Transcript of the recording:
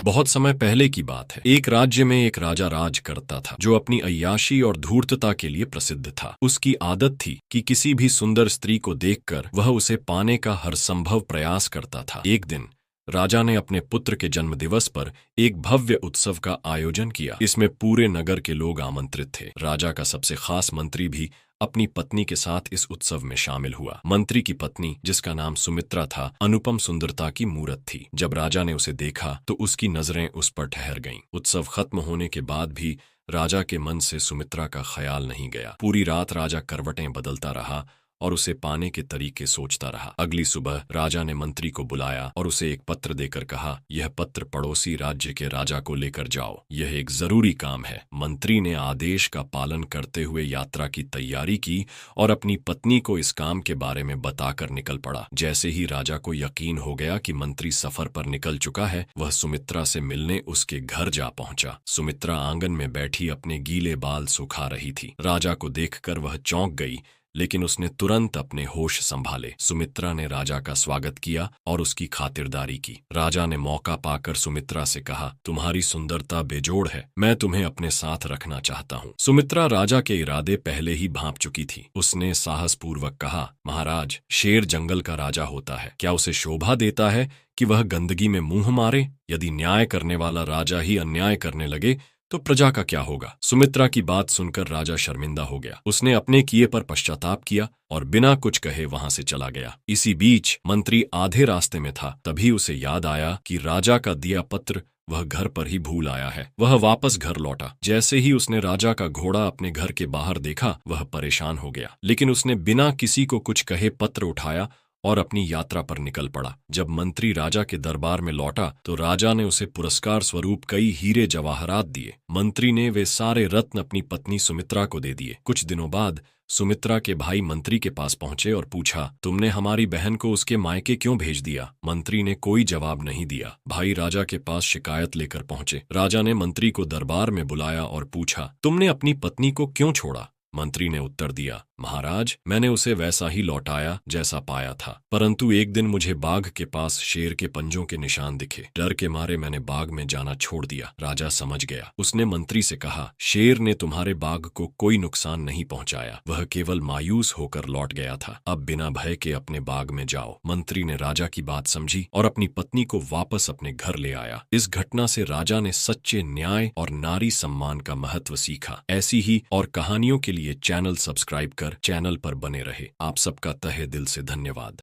बहुत समय पहले की बात है। एक राज्य में एक राजा राज करता था जो अपनी अय्याशी और धूर्तता के लिए प्रसिद्ध था। उसकी आदत थी कि किसी भी सुंदर स्त्री को देखकर वह उसे पाने का हर संभव प्रयास करता था। एक दिन राजा ने अपने पुत्र के जन्मदिवस पर एक भव्य उत्सव का आयोजन किया। इसमें पूरे नगर के लोग आमंत्रित थे। राजा का सबसे खास मंत्री भी अपनी पत्नी के साथ इस उत्सव में शामिल हुआ। मंत्री की पत्नी, जिसका नाम सुमित्रा था, अनुपम सुंदरता की मूरत थी। जब राजा ने उसे देखा तो उसकी नजरें उस पर ठहर गईं। उत्सव खत्म होने के बाद भी राजा के मन से सुमित्रा का ख्याल नहीं गया। पूरी रात राजा करवटें बदलता रहा और उसे पाने के तरीके सोचता रहा। अगली सुबह राजा ने मंत्री को बुलाया और उसे एक पत्र देकर कहा, यह पत्र पड़ोसी राज्य के राजा को लेकर जाओ, यह एक जरूरी काम है। मंत्री ने आदेश का पालन करते हुए यात्रा की तैयारी की और अपनी पत्नी को इस काम के बारे में बताकर निकल पड़ा। जैसे ही राजा को यकीन हो गया कि मंत्री सफर पर निकल चुका है, वह सुमित्रा से मिलने उसके घर जा पहुंचा। सुमित्रा आंगन में बैठी अपने गीले बाल सुखा रही थी। राजा को देखकर वह चौंक गई, लेकिन उसने तुरंत अपने होश संभाले। सुमित्रा ने राजा का स्वागत किया और उसकी खातिरदारी की। राजा ने मौका पाकर सुमित्रा से कहा, तुम्हारी सुंदरता बेजोड़ है, मैं तुम्हें अपने साथ रखना चाहता हूँ। सुमित्रा राजा के इरादे पहले ही भांप चुकी थी। उसने साहसपूर्वक कहा, महाराज, शेर जंगल का राजा होता है, क्या उसे शोभा देता है कि वह गंदगी में मुंह मारे? यदि न्याय करने वाला राजा ही अन्याय करने लगे तो प्रजा का क्या होगा? सुमित्रा की बात सुनकर राजा शर्मिंदा हो गया। उसने अपने किए पर पश्चाताप किया और बिना कुछ कहे वहां से चला गया। इसी बीच मंत्री आधे रास्ते में था, तभी उसे याद आया कि राजा का दिया पत्र वह घर पर ही भूल आया है। वह वापस घर लौटा। जैसे ही उसने राजा का घोड़ा अपने घर के बाहर देखा, वह परेशान हो गया, लेकिन उसने बिना किसी को कुछ कहे पत्र उठाया और अपनी यात्रा पर निकल पड़ा। जब मंत्री राजा के दरबार में लौटा तो राजा ने उसे पुरस्कार स्वरूप कई हीरे जवाहरात दिए। मंत्री ने वे सारे रत्न अपनी पत्नी सुमित्रा को दे दिए। कुछ दिनों बाद सुमित्रा के भाई मंत्री के पास पहुंचे और पूछा, तुमने हमारी बहन को उसके मायके क्यों भेज दिया? मंत्री ने कोई जवाब नहीं दिया। भाई राजा के पास शिकायत लेकर पहुंचे। राजा ने मंत्री को दरबार में बुलाया और पूछा, तुमने अपनी पत्नी को क्यों छोड़ा? मंत्री ने उत्तर दिया, महाराज, मैंने उसे वैसा ही लौटाया जैसा पाया था, परंतु एक दिन मुझे बाघ के पास शेर के पंजों के निशान दिखे। डर के मारे मैंने बाघ में जाना छोड़ दिया। राजा समझ गया। उसने मंत्री से कहा, शेर ने तुम्हारे बाघ को कोई नुकसान नहीं पहुंचाया, वह केवल मायूस होकर लौट गया था। अब बिना भय के अपने बाग में जाओ। मंत्री ने राजा की बात समझी और अपनी पत्नी को वापस अपने घर ले आया। इस घटना से राजा ने सच्चे न्याय और नारी सम्मान का महत्व सीखा। ऐसी ही और कहानियों के लिए चैनल सब्सक्राइब कर चैनल पर बने रहे। आप सबका तहे दिल से धन्यवाद।